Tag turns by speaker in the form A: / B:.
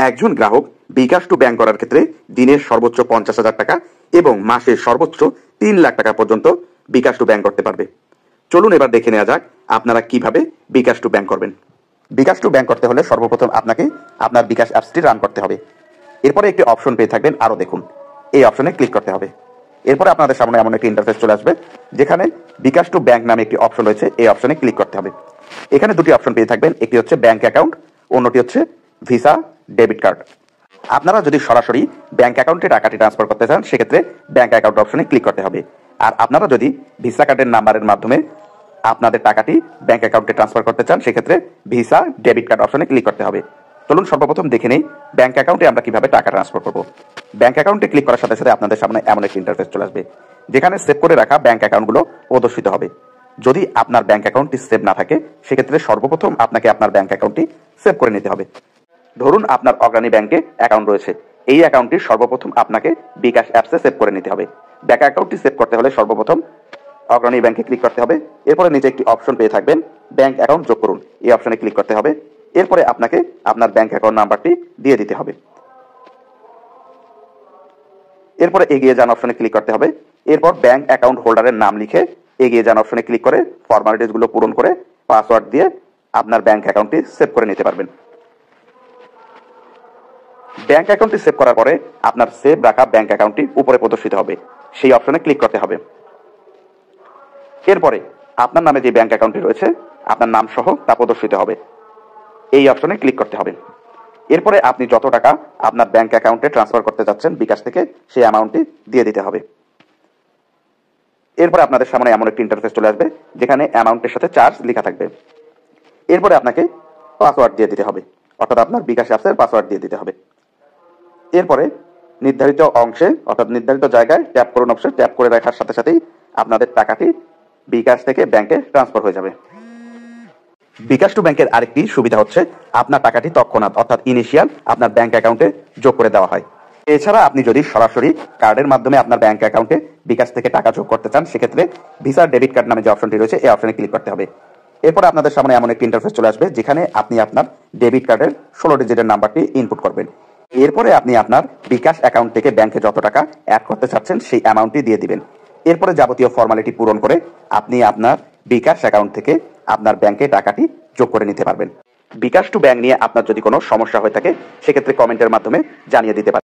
A: একজন গ্রাহক বিকাশ to bank করার ক্ষেত্রে দিনের সর্বোচ্চ 50,000 টাকা এবং মাসে সর্বোচ্চ 3 লাখ টাকা পর্যন্ত বিকাশ টু ব্যাংক করতে পারবে। চলুন এবার দেখে নেওয়া যাক আপনারা কিভাবে বিকাশ টু ব্যাংক করবেন। বিকাশ টু ব্যাংক করতে হলে সর্বপ্রথম আপনাকে আপনার বিকাশ অ্যাপসটি রান করতে হবে। এরপরে একটি অপশন পেয়ে থাকবেন আরও দেখুন, এই অপশনে ক্লিক করতে হবে। এরপরে আপনাদের সামনে এমন একটি ইন্টারফেস চলে আসবে যেখানে বিকাশ টু ব্যাংক নামে একটি অপশন রয়েছে, এই অপশনে ক্লিক করতে হবে। এখানে দুটি অপশন পেয়ে থাকবেন, একটি হচ্ছে ব্যাংক অ্যাকাউন্ট, অন্যটি হচ্ছে ভিসা ডেবিট কার্ড। আপনারা যদি সরাসরি ব্যাংক অ্যাকাউন্টে টাকাটি ট্রান্সফার করতে চান সেক্ষেত্রে ব্যাংক অ্যাকাউন্ট অপশনে ক্লিক করতে হবে। আর আপনারা যদি ভিসা কার্ডের নাম্বারের মাধ্যমে আপনাদের টাকাটি ব্যাংক অ্যাকাউন্টে ট্রান্সফার করতে চান সেক্ষেত্রে ভিসা ডেবিট কার্ড অপশনে ক্লিক করতে হবে। চলুন সর্বপ্রথম দেখে নেই ব্যাংক অ্যাকাউন্টে আমরা কিভাবে টাকা ট্রান্সফার করব। ব্যাংক অ্যাকাউন্টে ক্লিক করার সাথে সাথে আপনাদের সামনে এমন একটি ইন্টারফেস চলে আসবে যেখানে সেভ করে রাখা ব্যাংক অ্যাকাউন্টগুলো প্রদর্শিত হবে। যদি আপনার ব্যাংক অ্যাকাউন্টটি সেভ না থাকে সেক্ষেত্রে সর্বপ্রথম আপনাকে আপনার ব্যাংক অ্যাকাউন্টটি সেভ করে নিতে হবে। ধরুন আপনার অগ্রণী ব্যাংকে অ্যাকাউন্ট রয়েছে, এই অ্যাকাউন্টটি সর্বপ্রথম আপনাকে বিকাশ অ্যাপসে সেভ করে নিতে হবে। ব্যাংক অ্যাকাউন্টটি সেভ করতে হলে সর্বপ্রথম অগ্রণী ব্যাংকে ক্লিক করতে হবে। এরপরে নিচে একটি অপশন পেয়ে থাকবেন ব্যাংক অ্যাকাউন্ট যোগ করুন, এই অপশনে ক্লিক করতে হবে। এরপরে আপনাকে আপনার ব্যাংক অ্যাকাউন্ট নাম্বারটি দিয়ে দিতে হবে। এরপরে এগিয়ে যান অপশনে ক্লিক করতে হবে। এরপর ব্যাংক অ্যাকাউন্ট হোল্ডারের নাম লিখে এগিয়ে যান অপশনে ক্লিক করে ফর্মালিটিসগুলো পূরণ করে পাসওয়ার্ড দিয়ে আপনার ব্যাংক অ্যাকাউন্টটি সেভ করে নিতে পারবেন। ব্যাংক অ্যাকাউন্টটি সেভ করার পরে আপনার সেভ রাখা ব্যাংক অ্যাকাউন্টটি উপরে প্রদর্শিত হবে, সেই অপশনে ক্লিক করতে হবে। এরপরে আপনার নামে যে ব্যাংক অ্যাকাউন্টটি রয়েছে আপনার নাম সহ তা প্রদর্শিত হবে, এই অপশনে ক্লিক করতে হবে। এরপরে আপনি যত টাকা আপনার ব্যাংক অ্যাকাউন্টে ট্রান্সফার করতে যাচ্ছেন বিকাশ থেকে সেই অ্যামাউন্টটি দিয়ে দিতে হবে। এরপরে আপনাদের সামনে এমন একটি ইন্টারফেস চলে আসবে যেখানে অ্যামাউন্টের সাথে চার্জ লেখা থাকবে। এরপরে আপনাকে পাসওয়ার্ড দিয়ে দিতে হবে, অর্থাৎ আপনার বিকাশ অ্যাপসের পাসওয়ার্ড দিয়ে দিতে হবে। এরপরে নির্ধারিত অংশে অর্থাৎ নির্ধারিত জায়গায় ট্যাপ করুন অপশন, ট্যাপ করে রাখার সাথে সাথেই আপনাদের টাকাটি বিকাশ থেকে ব্যাংকে ট্রান্সফার হয়ে যাবে। বিকাশ টু ব্যাংকের আরেকটি সুবিধা হচ্ছে আপনার টাকাটি তৎক্ষণাৎ অর্থাৎ ইনিশিয়াল আপনার ব্যাংক অ্যাকাউন্টে যোগ করে দেওয়া হয়। এছাড়া আপনি যদি সরাসরি কার্ডের মাধ্যমে আপনার ব্যাংক অ্যাকাউন্টে বিকাশ থেকে টাকা যোগ করতে চান সেক্ষেত্রে ভিসা ডেবিট কার্ড নামে যে অপশনটি রয়েছে এই অপশনে ক্লিক করতে হবে। এরপর আপনাদের সামনে এমন একটি ইন্টারফেস চলে আসবে যেখানে আপনি আপনার ডেবিট কার্ডের 16 ডিজিটের নাম্বারটি ইনপুট করবেন। এরপরে আপনি আপনার বিকাশ অ্যাকাউন্ট থেকে ব্যাংকে যত টাকা অ্যাড করতে চাচ্ছেন সেই অ্যামাউন্টটি দিয়ে দিবেন। এরপরে যাবতীয় ফর্মালিটি পূরণ করে আপনি আপনার বিকাশ অ্যাকাউন্ট থেকে আপনার ব্যাংকে টাকাটি যোগ করে নিতে পারবেন। বিকাশ টু ব্যাংক নিয়ে আপনার যদি কোনো সমস্যা হয়ে থাকে সেক্ষেত্রে কমেন্টের মাধ্যমে জানিয়ে দিতে পারেন।